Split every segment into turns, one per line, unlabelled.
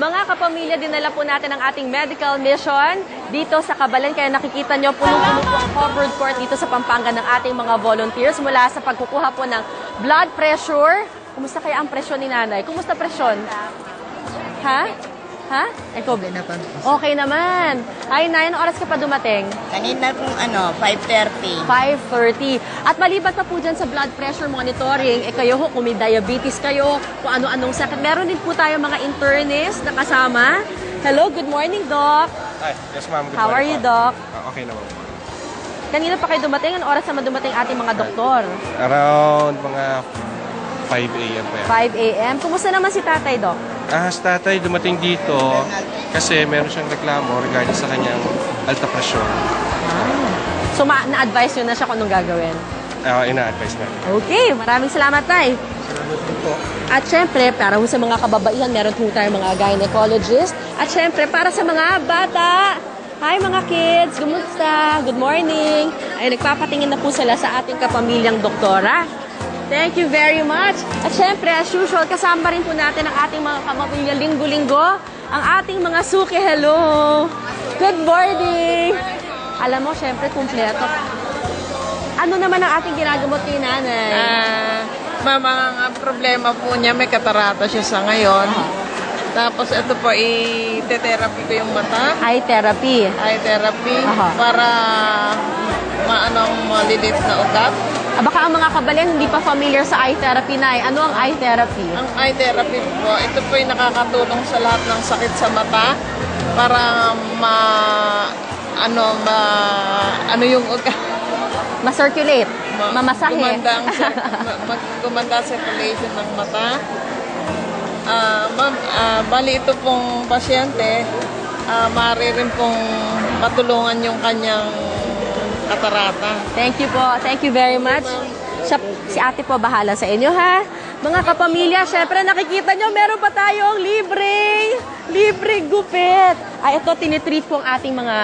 Mga kapamilya, dinala po natin ang ating medical mission dito sa Kabalen. Kaya nakikita nyo, punong-puno po ang covered court dito sa Pampanga ng ating mga volunteers mula sa pagkukuha po ng blood pressure. Kumusta kaya ang presyon ni nanay? Kumusta presyon? Ha? Ha? Ikaw, okay naman. Ay, Nay, anong oras ka pa dumating?
Kanina pong 5:30.
5:30. At maliban pa po dyan sa blood pressure monitoring, kayo ho, kung may diabetes kayo, kung ano-anong sakit. Meron din po tayo mga internist na kasama. Hello, good morning, Doc.
Hi, yes ma'am. Good
How are you, Doc?
Okay naman po.
Kanina pa kayo dumating? Anong oras naman dumating ating mga doktor?
Around mga 5 a.m. pa yan.
5 a.m. Kumusta naman si tatay, Doc?
Si tatay dumating dito kasi meron siyang reklamo regarding sa kanyang alta presyon.
So, na-advise nyo na siya kung anong gagawin?
Ina-advise na.
Okay, maraming salamat, Tay.
Salamat din po.
At syempre, para sa mga kababaihan, meron po tayong mga gynecologist. At syempre, para sa mga bata, hi mga kids, kumusta? Good morning. Ay, nagpapatingin na po sila sa ating kapamilyang doktora. Thank you very much. At syempre, as usual, kasama rin po natin ang ating mga kapamilya linggo-linggo, ang ating mga suki. Hello! Good morning! Alam mo, syempre, kumpleto. Ano naman ang ating ginagamot kay nanay?
Ang problema po niya, may katarata siya sa ngayon. Tapos ito po, i-therapy ko yung mata.
Eye therapy.
Eye therapy. Para malilit na ugat.
Baka ang mga kabalen hindi pa familiar sa eye therapy, Nay. Ano ang eye therapy?
Ang eye therapy po, ito po ay nakakatulong sa lahat ng sakit sa mata para yung ugat.
Ma-circulate, mamasahe.
Gumanda ang circulation ng mata. Bali ito pong pasyente, maaari rin pong matulungan yung kanyang katarata. Thank you po.
Thank you very much. Si ate po bahala sa inyo, ha? Mga kapamilya, syempre nakikita nyo, meron pa tayong libreng gupit. Ay, ito, tinitreat po ang ating mga,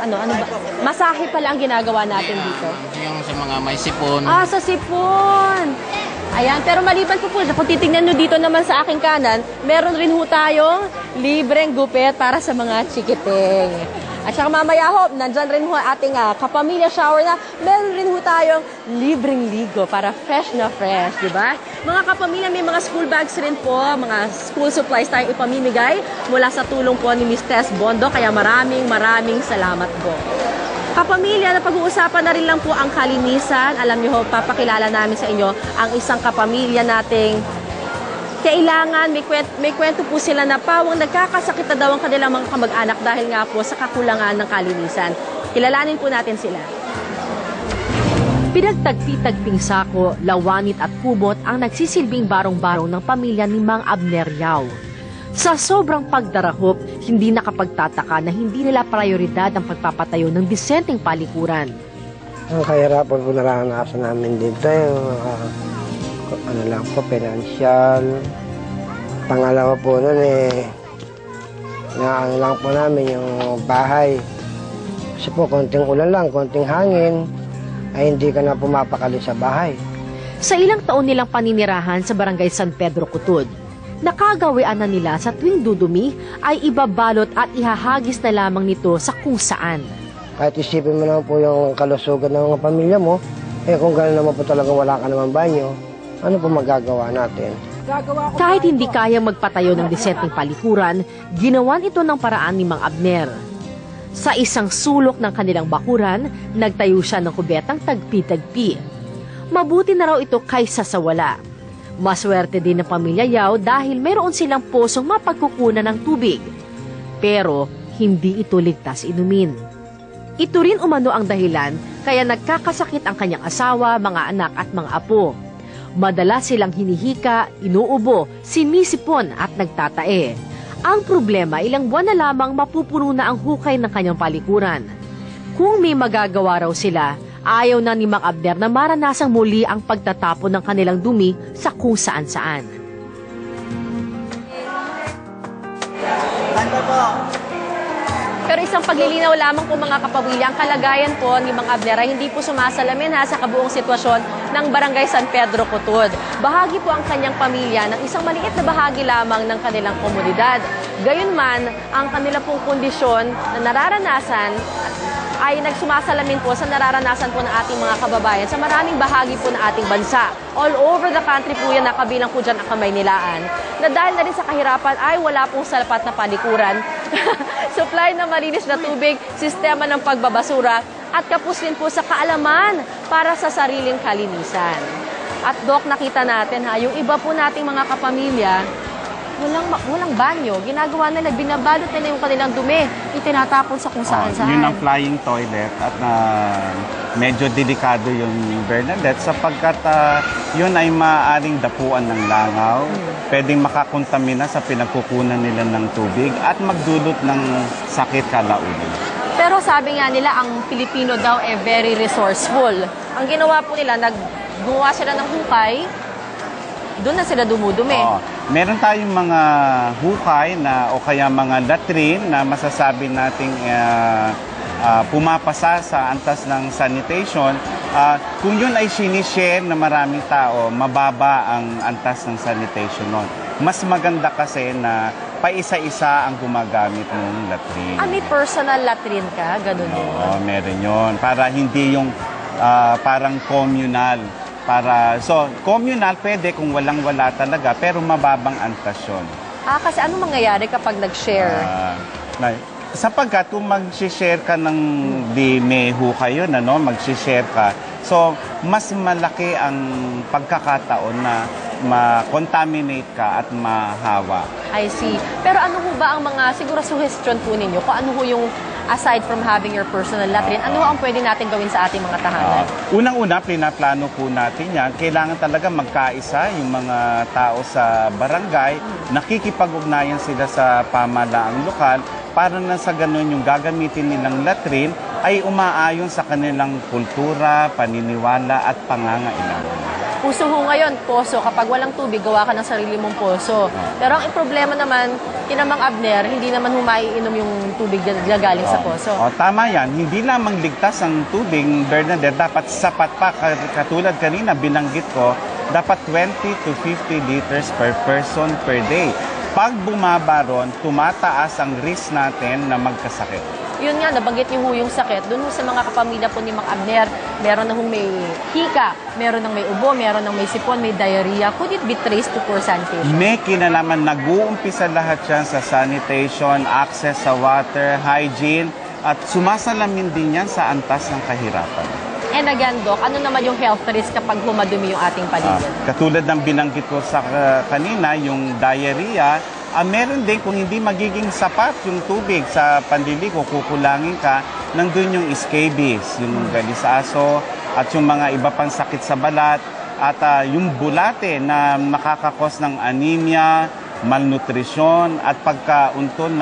ano ba? Masahe pala ang ginagawa natin dito.
Yung sa mga may sipon.
Sa sipon. Ayan, pero maliban po kung titignan nyo dito naman sa aking kanan, meron rin ho tayong libreng gupit para sa mga chikiting. At saka mamaya ho, nandyan rin ho ating kapamilya shower na meron rin ho tayong libreng ligo para fresh na fresh, di ba? Mga kapamilya, may mga school bags rin po, mga school supplies tayong ipamimigay mula sa tulong po ni Ms. Tess Bondo, kaya maraming salamat po. Kapamilya, na pag-uusapan na rin lang po ang kalinisan. Alam niyo ho, papakilala namin sa inyo ang isang kapamilya nating kailangan, may kwento po sila na pawang nagkakasakit na daw ang kanilang mga kamag-anak dahil nga po sa kakulangan ng kalinisan. Kilalanin po natin sila. Pinagtagpi-tagping sako, lawanit at kubot ang nagsisilbing barong-barong ng pamilya ni Mang Abner Yao. Sa sobrang pagdarahop, hindi nakapagtataka na hindi nila prioridad ang pagpapatayo ng disenteng palikuran.
Ang kahirapan po naranasan namin dito, financial. Pangalawa po nun lang po namin yung bahay. Kasi po, konting ulan lang, konting hangin, ay hindi ka na pumapakali sa bahay.
Sa ilang taon nilang paninirahan sa Barangay San Pedro Kutud, nakagawian na nila sa tuwing dudumi ay ibabalot at ihahagis na lamang nito sa kung saan.
Kahit isipin mo naman po yung kalusugan ng mga pamilya mo, kung gano'n naman po talaga wala ka naman banyo, ano po magagawa natin?
Kahit hindi kayang magpatayo ng disenteng palikuran, ginawan ito ng paraan ni Mang Abner. Sa isang sulok ng kanilang bakuran, nagtayo siya ng kubetang tagpi-tagpi. Mabuti na raw ito kaysa sa wala. Maswerte din ng pamilya Yao dahil mayroon silang posong mapagkukunan ng tubig. Pero hindi ito ligtas inumin. Ito rin umano ang dahilan kaya nagkakasakit ang kanyang asawa, mga anak at mga apo. Madalas silang hinihika, inuubo, sinisipon at nagtatae. Ang problema, ilang buwan na lamang mapupuno na ang hukay ng kanyang palikuran. Kung may magagawa raw sila, ayaw na ni Mang Abner na maranasang muli ang pagtatapon ng kanilang dumi sa kung saan-saan. Pero isang paglilinaw lamang po mga kapamilya, ang kalagayan po ni Mang Abner ay hindi po sumasalamin sa kabuong sitwasyon ng Barangay San Pedro Kutud. Bahagi po ang kanyang pamilya ng isang maliit na bahagi lamang ng kanilang komunidad. Gayunman, ang kanila pong kondisyon na nararanasan ay nagsumasalamin po sa nararanasan po ng ating mga kababayan sa maraming bahagi po ng ating bansa. All over the country po yan, nakabilang po dyan ang Kamaynilaan. Na dahil na rin sa kahirapan ay wala pong sapat na palikuran, supply na malinis na tubig, sistema ng pagbabasura, at kapos din po sa kaalaman para sa sariling kalinisan. At Doc, nakita natin yung iba po nating mga kapamilya, walang banyo. Ginagawa nila, binabalot nila yung kanilang dumi, itinatapon sa kung saan-saan.
Yun ang flying toilet at medyo delikado yung Bernadette sapagkat yun ay maaaring dapuan ng langaw, pwedeng makakontamina sa pinagkukunan nila ng tubig at magdulot ng sakit kalaunan.
Pero sabi nga nila, ang Pilipino daw ay very resourceful. Ang ginawa po nila, gumawa sila ng hukay, doon na sila dumudumi.
Meron tayong mga hukay o kaya mga latrine na masasabi nating pumapasa sa antas ng sanitation. Kung yun ay sinishare na maraming tao, mababa ang antas ng sanitation nun. Mas maganda kasi na paisa-isa ang gumagamit ng latrine.
May personal latrine ka? Ganun din.
Oo, meron yun. Para hindi yung parang communal. So, communal pwede kung walang-wala talaga, pero mababang antas yun.
Kasi ano mangyayari kapag nag-share?
Sapagkat kung mag-share ka ng may hukay yun, mag-share ka, so mas malaki ang pagkakataon na ma-contaminate ka at mahawa.
I see. Pero ano ho ba ang mga, siguro suggestion po ninyo, kung ano ho yung aside from having your personal latrine, ano ang pwede natin gawin sa ating mga tahanan?
Unang-una, plano po natin yan. Kailangan talaga magkaisa yung mga tao sa barangay. Nakikipag-ugnayan sila sa pamahalaang lokal para na sa ganun yung gagamitin nilang latrine ay umaayon sa kanilang kultura, paniniwala at pangangailangan.
Puso ho ngayon, poso. Kapag walang tubig, gawa ka ng sarili mong poso. Pero ang problema naman, kinamang Abner, hindi naman humaiinom yung tubig na galing sa poso.
Tama yan. Hindi lamang ligtas ang tubig, Bernadette, dapat sapat pa. Katulad kanina, binanggit ko, dapat 20 to 50 liters per person per day. Pag bumaba ron, tumataas ang risk natin na magkasakit.
Yun nga, nabanggit niyo ho yung sakit. Doon ho sa mga kapamilya po ni Mang Abner, meron na hong may hika, meron ng may ubo, meron ng may sipon, may diarrhea. Could it be traced to poor sanitation?
May kinalaman, nag-uumpisa lahat yan sa sanitation, access sa water, hygiene, at sumasalamin din yan sa antas ng kahirapan.
And again, Doc, ano naman yung health risk kapag humadumi yung ating paligid?
Katulad ng binanggit ko sa kanina, yung diarrhea, meron din kung hindi magiging sapat yung tubig sa panliligo, kukulangin ka, nandun yung scabies, yung galisaso, at yung mga iba pang sakit sa balat, at yung bulate na makakakos ng anemia, malnutrisyon, at pagkaunton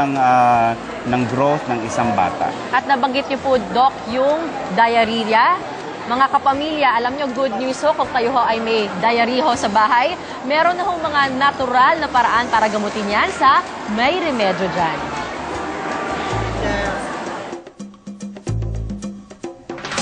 ng growth ng isang bata.
At nabanggit niyo po, Doc, yung diarrhea. Mga kapamilya, alam nyo, good news ho, kung kayo ho ay may diarrhea ho sa bahay, meron na ho mga natural na paraan para gamutin yan sa May Remedyo Dyan.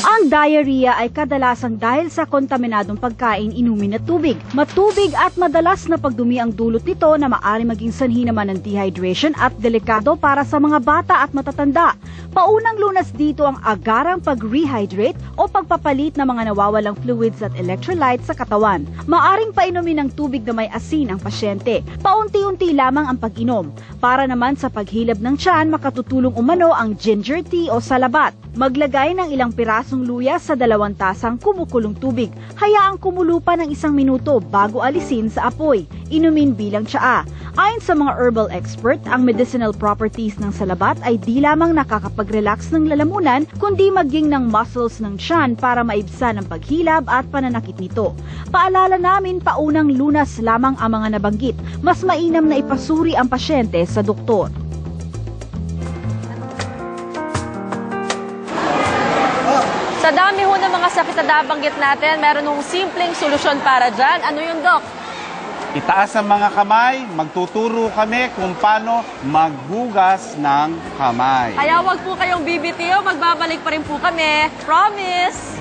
Ang diarrhea ay kadalasang dahil sa kontaminadong pagkain, inumin na tubig. Matubig at madalas na pagdumi ang dulot nito na maaari maging sanhi naman ng dehydration at delikado para sa mga bata at matatanda. Paunang lunas dito ang agarang pag-rehydrate o pagpapalit ng mga nawawalang fluids at electrolytes sa katawan. Maaring painumin ng tubig na may asin ang pasyente. Paunti-unti lamang ang pag-inom. Para naman sa paghilab ng tiyan, makatutulong umano ang ginger tea o salabat. Maglagay ng ilang pirasong luya sa 2 tasang kumukulong tubig. Hayaang kumulo pa ng 1 minuto bago alisin sa apoy. Inumin bilang tsaa. Ayon sa mga herbal expert, ang medicinal properties ng salabat ay di lamang nakakapag-relax ng lalamunan, kundi maging ng muscles ng tiyan para maibsan ang paghilab at pananakit nito. Paalala namin, paunang lunas lamang ang mga nabanggit. Mas mainam na ipasuri ang pasyente sa doktor.
Sa dami ho ng mga sakit na nabanggit natin, meron hong simpleng solusyon para dyan. Ano yun, Doc?
Itaas ang mga kamay, magtuturo kami kung paano maghugas ng kamay.
Kaya wag po kayong bibitiw, magbabalik pa rin po kami. Promise!